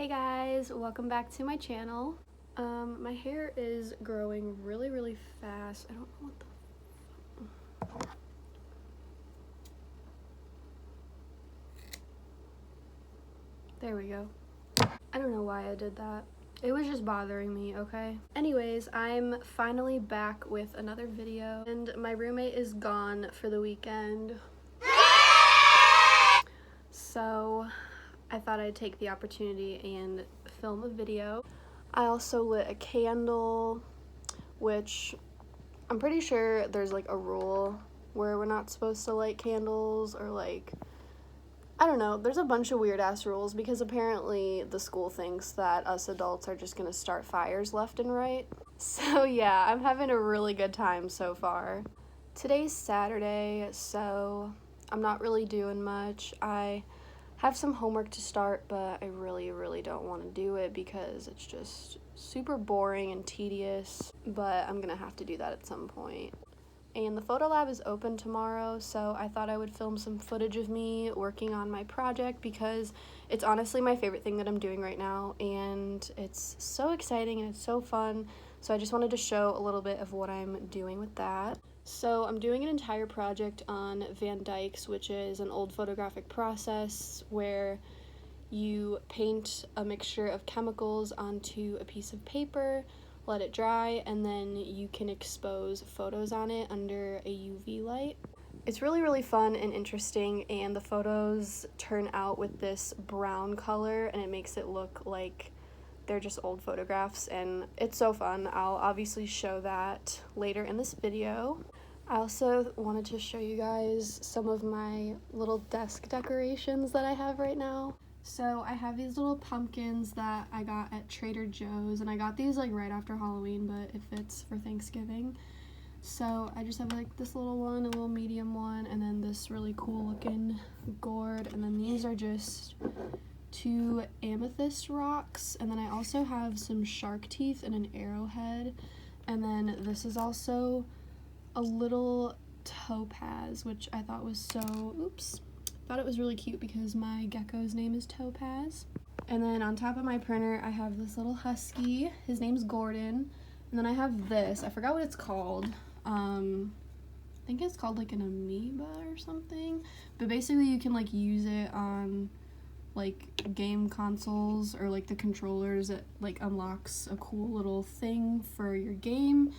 Hey guys, welcome back to my channel. My hair is growing really fast. I don't know what the There we go. I don't know why I did that. It was just bothering me, okay? Anyways, I'm finally back with another video, and my roommate is gone for the weekend. So I thought I'd take the opportunity and film a video. I also lit a candle, which I'm pretty sure there's like a rule where we're not supposed to light candles, or like, I don't know, there's a bunch of weird ass rules because apparently the school thinks that us adults are just gonna start fires left and right. So yeah, I'm having a really good time so far. Today's Saturday, so I'm not really doing much. I have some homework to start, but I really don't want to do it because it's just super boring and tedious, but I'm gonna have to do that at some point. And the photo lab is open tomorrow, so I thought I would film some footage of me working on my project because it's honestly my favorite thing that I'm doing right now, and it's so exciting and it's so fun. So I just wanted to show a little bit of what I'm doing with that. So I'm doing an entire project on Van Dyke's, which is an old photographic process where you paint a mixture of chemicals onto a piece of paper, let it dry, and then you can expose photos on it under a UV light. It's really fun and interesting, and the photos turn out with this brown color, and it makes it look like they're just old photographs, and it's so fun. I'll obviously show that later in this video. I also wanted to show you guys some of my little desk decorations that I have right now. So I have these little pumpkins that I got at Trader Joe's, and I got these like right after Halloween, but it fits for Thanksgiving. So I just have like this little one, a little medium one, and then this really cool looking gourd, and then these are just 2 amethyst rocks, and then I also have some shark teeth and an arrowhead, and then this is also a little topaz, which I thought was thought it was really cute because my gecko's name is Topaz. And then on top of my printer I have this little husky, his name's Gordon, and then I have this, I forgot what it's called, I think it's called like an amoeba or something, but basically you can like use it on like game consoles or like the controllers. It like unlocks a cool little thing for your game,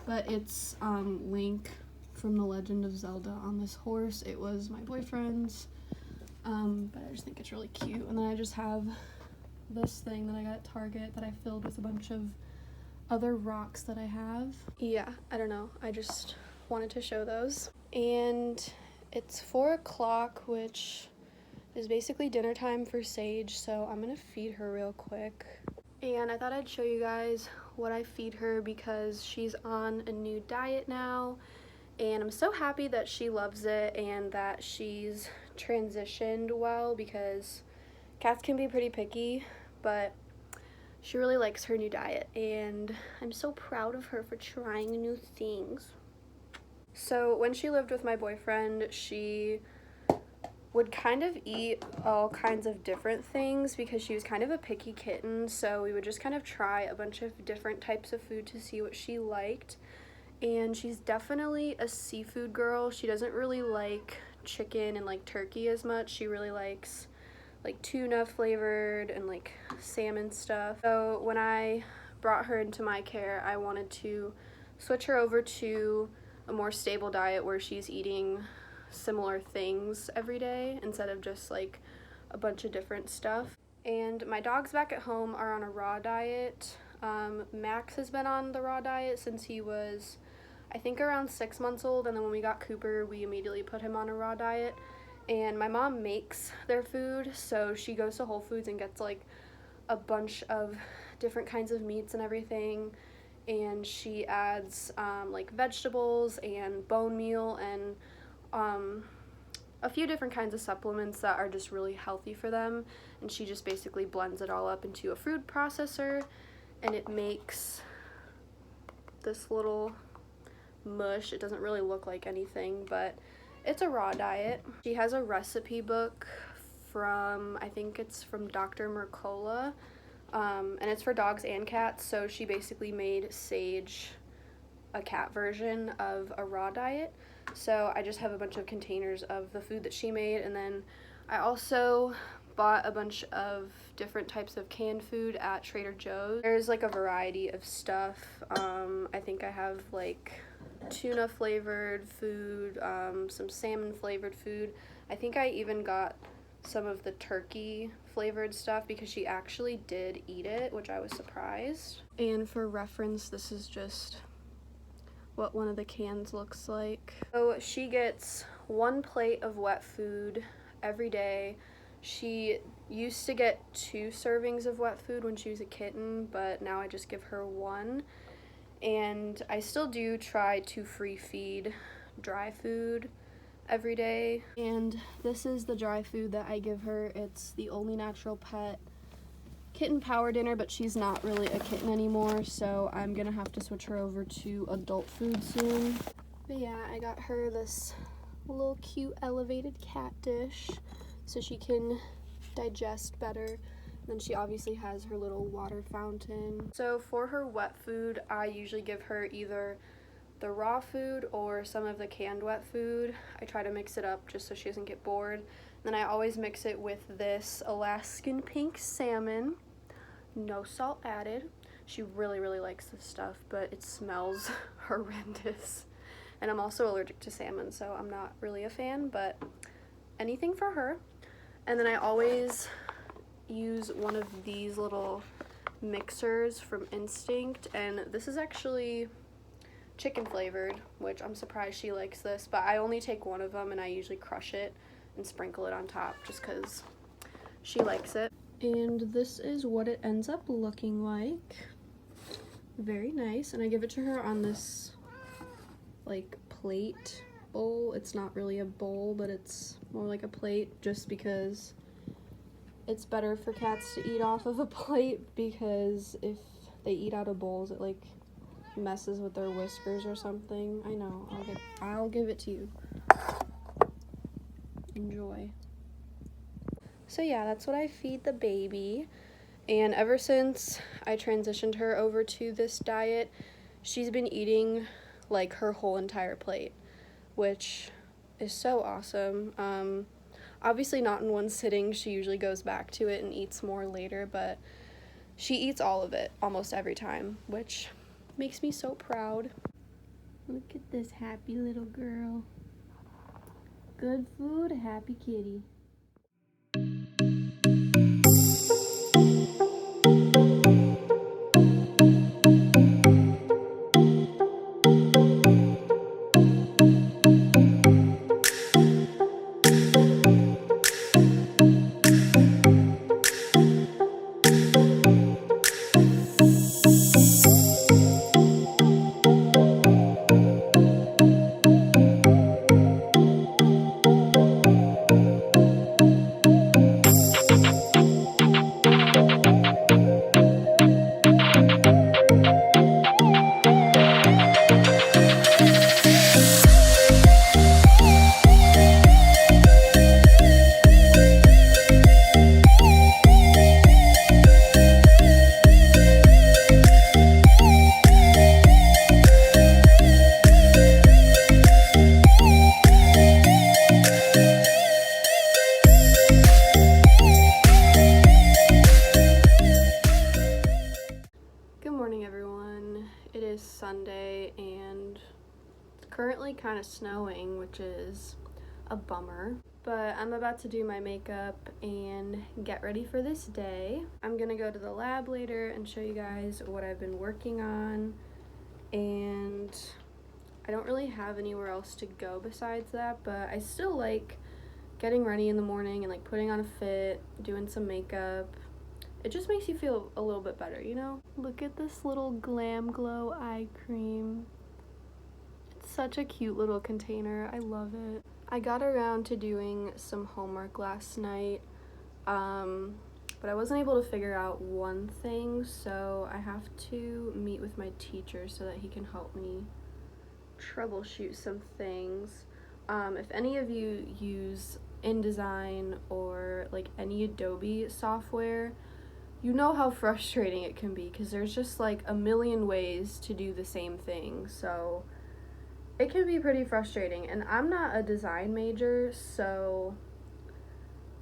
but it's Link from The Legend of Zelda on this horse. It was my boyfriend's, but I just think it's really cute. And then I just have this thing that I got at Target that I filled with a bunch of other rocks that I have. Yeah, I don't know, I just wanted to show those. And it's 4 o'clock, which is basically dinner time for Sage, so I'm gonna feed her real quick. And I thought I'd show you guys what I feed her because she's on a new diet now, and I'm so happy that she loves it and that she's transitioned well, because cats can be pretty picky, but she really likes her new diet, and I'm so proud of her for trying new things. So when she lived with my boyfriend, she would kind of eat all kinds of different things because she was kind of a picky kitten, so we would just kind of try a bunch of different types of food to see what she liked. And she's definitely a seafood girl. She doesn't really like chicken and like turkey as much. She really likes like tuna flavored and like salmon stuff. So when I brought her into my care, I wanted to switch her over to a more stable diet where she's eating similar things every day instead of just like a bunch of different stuff. And my dogs back at home are on a raw diet. Max has been on the raw diet since he was, I think, around 6 months old, and then when we got Cooper, we immediately put him on a raw diet. And my mom makes their food, so she goes to Whole Foods and gets like a bunch of different kinds of meats and everything, and she adds like vegetables and bone meal and a few different kinds of supplements that are just really healthy for them, and she just basically blends it all up into a food processor, and it makes this little mush. It doesn't really look like anything, but it's a raw diet. She has a recipe book from, I think it's from Dr. Mercola, and it's for dogs and cats. So she basically made Sage a cat version of a raw diet. So I just have a bunch of containers of the food that she made, and then I also bought a bunch of different types of canned food at Trader Joe's. There's like a variety of stuff. I think I have like tuna flavored food, some salmon flavored food. I think I even got some of the turkey flavored stuff because she actually did eat it, which I was surprised. And for reference, this is just what one of the cans looks like. So she gets 1 plate of wet food every day. She used to get 2 servings of wet food when she was a kitten, but now I just give her 1. And I still do try to free feed dry food every day. And this is the dry food that I give her. It's the Only Natural Pet kitten power dinner, but she's not really a kitten anymore, so I'm gonna have to switch her over to adult food soon. But yeah, I got her this little cute elevated cat dish so she can digest better. Then she obviously has her little water fountain. So for her wet food, I usually give her either the raw food or some of the canned wet food. I try to mix it up just so she doesn't get bored. Then I always mix it with this Alaskan pink salmon, no salt added. She really, really likes this stuff, but it smells horrendous. And I'm also allergic to salmon, so I'm not really a fan, but anything for her. And then I always use one of these little mixers from Instinct, and this is actually chicken flavored, which I'm surprised she likes this, but I only take one of them and I usually crush it and sprinkle it on top just because she likes it. And this is what it ends up looking like. Very nice. And I give it to her on this like plate bowl. It's not really a bowl, but it's more like a plate just because it's better for cats to eat off of a plate, because if they eat out of bowls, it like messes with their whiskers or something. I know. I'll give it to you. Enjoy. So yeah, that's what I feed the baby. And ever since I transitioned her over to this diet, she's been eating like her whole entire plate, which is so awesome. Obviously not in one sitting. She usually goes back to it and eats more later, but she eats all of it almost every time, which makes me so proud. Look at this happy little girl. Good food, happy kitty. Sunday and it's currently kind of snowing, which is a bummer, but I'm about to do my makeup and get ready for this day. I'm gonna go to the lab later and show you guys what I've been working on, and I don't really have anywhere else to go besides that, but I still like getting ready in the morning and like putting on a fit, doing some makeup. It just makes you feel a little bit better, you know? Look at this little Glam Glow eye cream. It's such a cute little container. I love it. I got around to doing some homework last night, but I wasn't able to figure out one thing, so I have to meet with my teacher so that he can help me troubleshoot some things. If any of you use InDesign or like any Adobe software, you know how frustrating it can be because there's just like a million ways to do the same thing. So it can be pretty frustrating, and I'm not a design major, so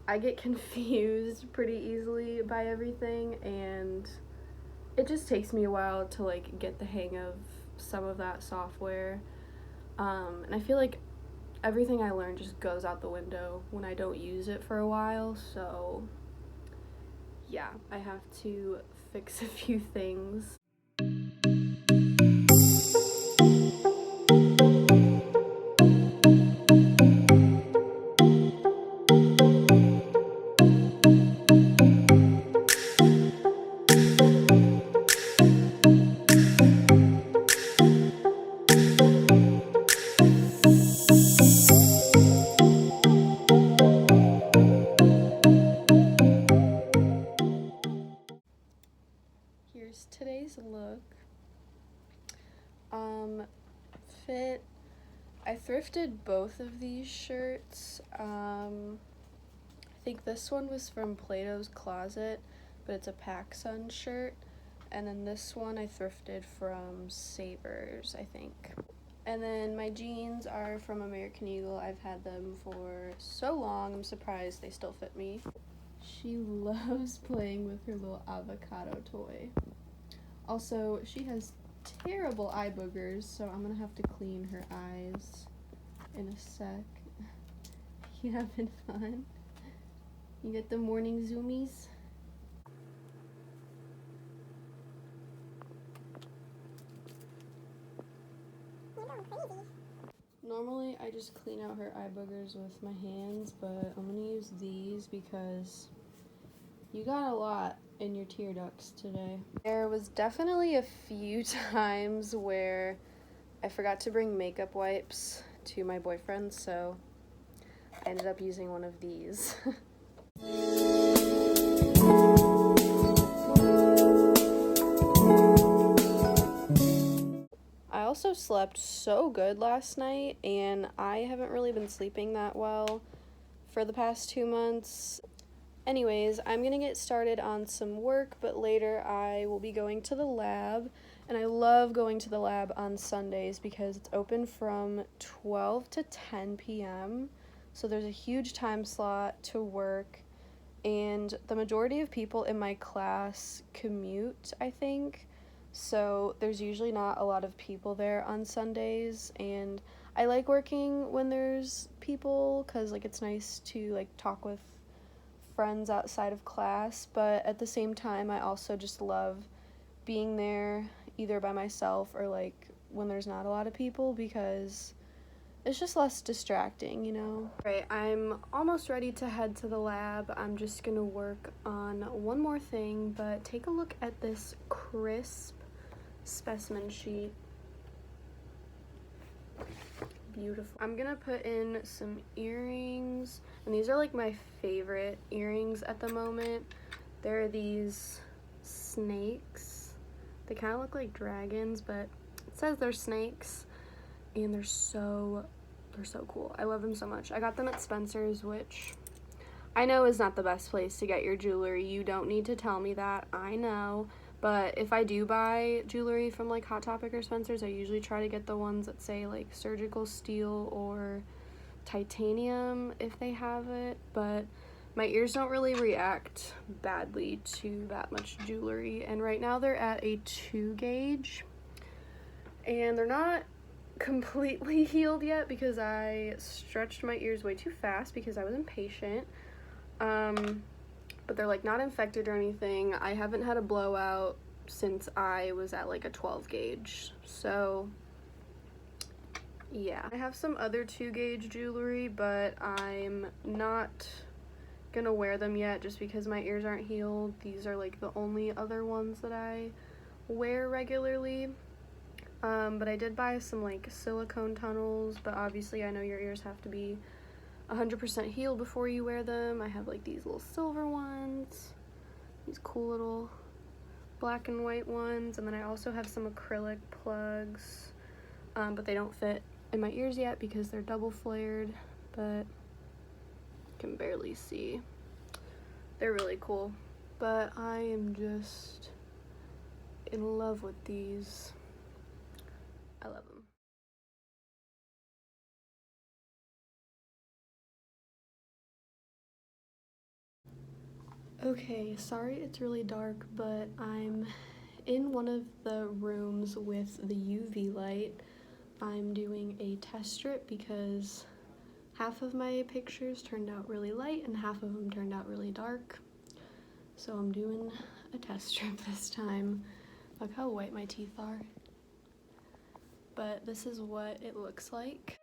I get confused pretty easily by everything, and it just takes me a while to like get the hang of some of that software. And I feel like everything I learn just goes out the window when I don't use it for a while, so yeah, I have to fix a few things. Here's today's look. Fit. I thrifted both of these shirts. I think this one was from Plato's Closet, but it's a PacSun shirt. And then this one I thrifted from Savers, I think. And then my jeans are from American Eagle. I've had them for so long, I'm surprised they still fit me. She loves playing with her little avocado toy. Also, she has terrible eye boogers, so I'm gonna have to clean her eyes in a sec. You having fun? You get the morning zoomies? You're going crazy. Normally, I just clean out her eye boogers with my hands, but I'm gonna use these because you got a lot in your tear ducts today. There was definitely a few times where I forgot to bring makeup wipes to my boyfriend, so I ended up using one of these. I also slept so good last night, and I haven't really been sleeping that well for the past 2 months. Anyways, I'm gonna get started on some work, but later I will be going to the lab, and I love going to the lab on Sundays because it's open from 12 to 10 p.m., so there's a huge time slot to work, and the majority of people in my class commute, I think, so there's usually not a lot of people there on Sundays, and I like working when there's people because like it's nice to like talk with friends outside of class, but at the same time I also just love being there either by myself or like when there's not a lot of people because it's just less distracting, you know? Right, I'm almost ready to head to the lab. I'm just gonna work on one more thing, but take a look at this crisp specimen sheet. Beautiful. I'm gonna put in some earrings, and these are like my favorite earrings at the moment. There are these snakes. They kind of look like dragons, but it says they're snakes, and they're so cool. I love them so much. I got them at Spencer's, which I know is not the best place to get your jewelry. You don't need to tell me that, I know. But if I do buy jewelry from like Hot Topic or Spencer's, I usually try to get the ones that say like surgical steel or titanium if they have it. But my ears don't really react badly to that much jewelry. And right now they're at a 2 gauge. And they're not completely healed yet because I stretched my ears way too fast because I was impatient. But they're like not infected or anything. I haven't had a blowout since I was at like a 12 gauge. So yeah. I have some other 2 gauge jewelry, but I'm not gonna wear them yet just because my ears aren't healed. These are like the only other ones that I wear regularly. But I did buy some like silicone tunnels, but obviously I know your ears have to be 100% healed before you wear them. I have like these little silver ones, these cool little black and white ones, and then I also have some acrylic plugs, but they don't fit in my ears yet because they're double flared, but can barely see. They're really cool. But I am just in love with these. I love them. Okay, sorry it's really dark, but I'm in one of the rooms with the UV light. I'm doing a test strip because half of my pictures turned out really light and half of them turned out really dark. So I'm doing a test strip this time. Look how white my teeth are. But this is what it looks like.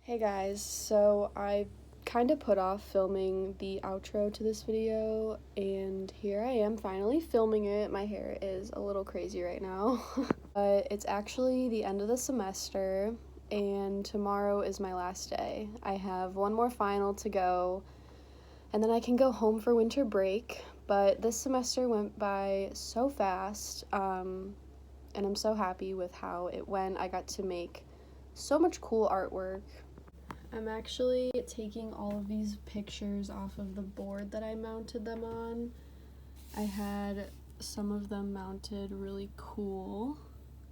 Hey guys, so I kind of put off filming the outro to this video, and here I am finally filming it. My hair is a little crazy right now, but it's actually the end of the semester, and tomorrow is my last day. I have one more final to go, and then I can go home for winter break, but this semester went by so fast, and I'm so happy with how it went. I got to make so much cool artwork. I'm actually taking all of these pictures off of the board that I mounted them on. I had some of them mounted really cool.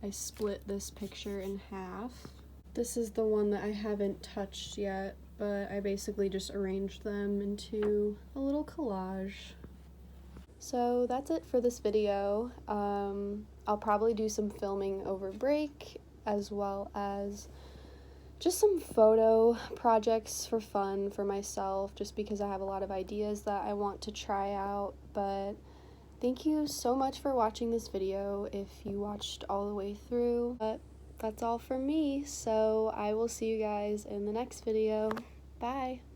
I split this picture in half. This is the one that I haven't touched yet, but I basically just arranged them into a little collage. So that's it for this video. I'll probably do some filming over break, as well as just some photo projects for fun for myself, just because I have a lot of ideas that I want to try out. But thank you so much for watching this video if you watched all the way through. But that's all from me, so I will see you guys in the next video. Bye!